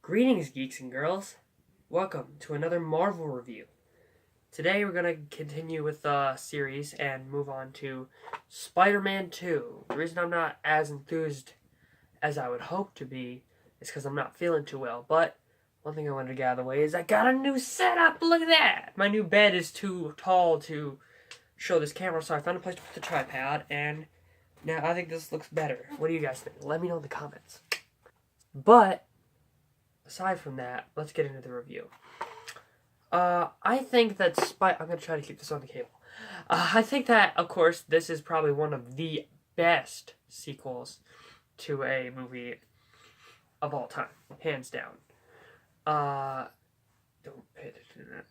Greetings, geeks and girls. Welcome to another Marvel review. Today we're going to continue with the series and move on to Spider-Man 2. The reason I'm not as enthused as I would hope to be is because I'm not feeling too well. But one thing I wanted to get out of the way is I got a new setup. Look at that. My new bed is too tall to show this camera, so I found a place to put the tripod, and now I think this looks better. What do you guys think? Let me know in the comments. But aside from that, let's get into the review. I think that I'm going to try to keep this on the cable. I think that, of course, this is probably one of the best sequels to a movie of all time. Hands down. Don't pay attention to that.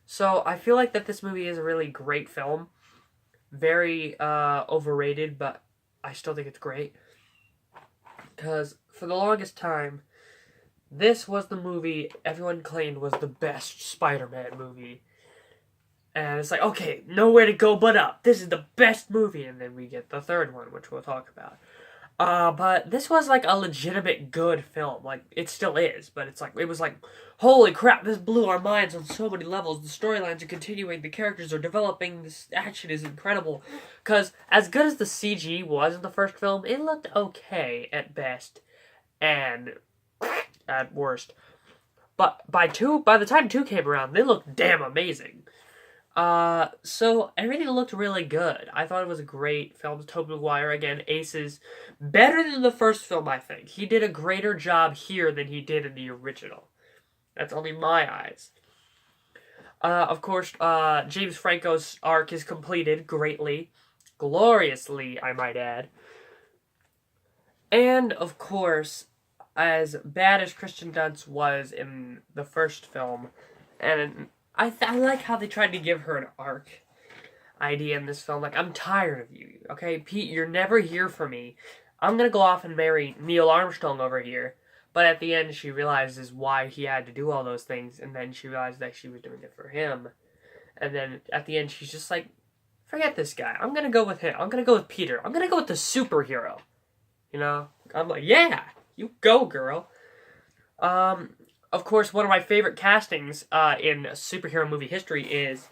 So, I feel like that this movie is a really great film. Very overrated, but I still think it's great. Because for the longest time, this was the movie everyone claimed was the best Spider-Man movie. And it's like, okay, nowhere to go but up. This is the best movie. And then we get the third one, which we'll talk about. But this was like a legitimate good film. Like, it still is. But it was like, holy crap, this blew our minds on so many levels. The storylines are continuing. The characters are developing. This action is incredible. Because as good as the CG was in the first film, it looked okay at best. And at worst. But by the time 2 came around, they looked damn amazing. So everything looked really good. I thought it was a great film. Tobey Maguire, again, aces. Better than the first film, I think. He did a greater job here than he did in the original. That's only my eyes. Of course, James Franco's arc is completed greatly. Gloriously, I might add. And, of course, as bad as Kristen Dunst was in the first film, and I like how they tried to give her an arc idea in this film. Like, I'm tired of you, okay? Pete, you're never here for me. I'm gonna go off and marry Neil Armstrong over here. But at the end, she realizes why he had to do all those things, and then she realized that she was doing it for him. And then at the end, she's just like, forget this guy. I'm gonna go with him. I'm gonna go with Peter. I'm gonna go with the superhero. You know? I'm like, yeah! You go, girl. Of course, one of my favorite castings in superhero movie history is,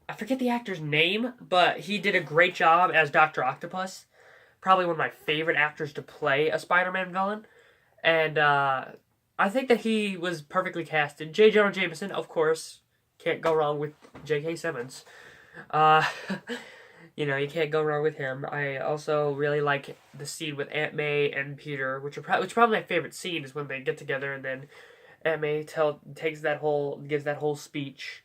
I forget the actor's name, but he did a great job as Dr. Octopus. Probably one of my favorite actors to play a Spider-Man villain. And I think that he was perfectly casted. J. Jonah Jameson, of course. Can't go wrong with J.K. Simmons. You know, you can't go wrong with him. I also really like the scene with Aunt May and Peter, which probably my favorite scene is when they get together and then Aunt May gives that whole speech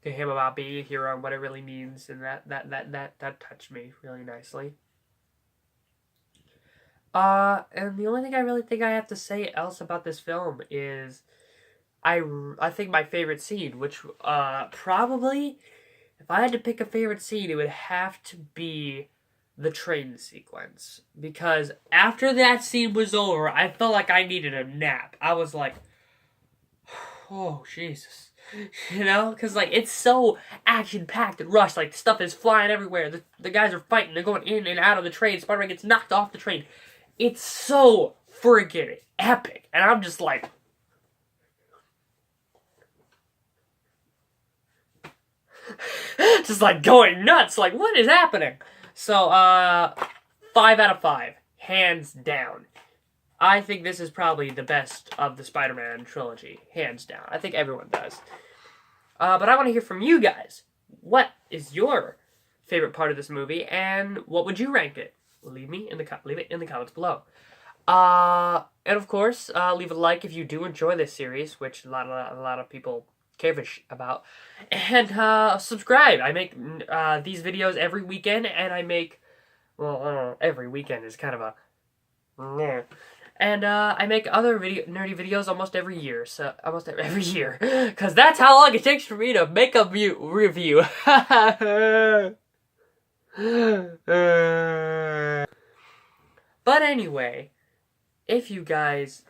to him about being a hero and what it really means, and that touched me really nicely. And the only thing I really think I have to say else about this film is I think my favorite scene, which probably, if I had to pick a favorite scene, it would have to be the train sequence. Because after that scene was over, I felt like I needed a nap. I was like, oh, Jesus. You know? Because, like, it's so action-packed and rushed. Like, stuff is flying everywhere. The guys are fighting. They're going in and out of the train. Spider-Man gets knocked off the train. It's so freaking epic. And I'm just like, just like going nuts. Like, what is happening? So, 5 out of 5. Hands down. I think this is probably the best of the Spider-Man trilogy. Hands down. I think everyone does. But I want to hear from you guys. What is your favorite part of this movie, and what would you rank it? Leave it in the comments below. And of course, leave a like if you do enjoy this series, which a lot of people cavish about, and subscribe. I make these videos every weekend, and I make, well, every weekend is kind of a, and I make other nerdy videos almost every year, because that's how long it takes for me to make a review. But anyway, if you guys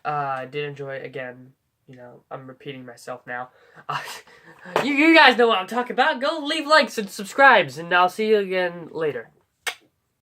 did enjoy it, again, you know, I'm repeating myself now. You guys know what I'm talking about. Go leave likes and subscribes, and I'll see you again later.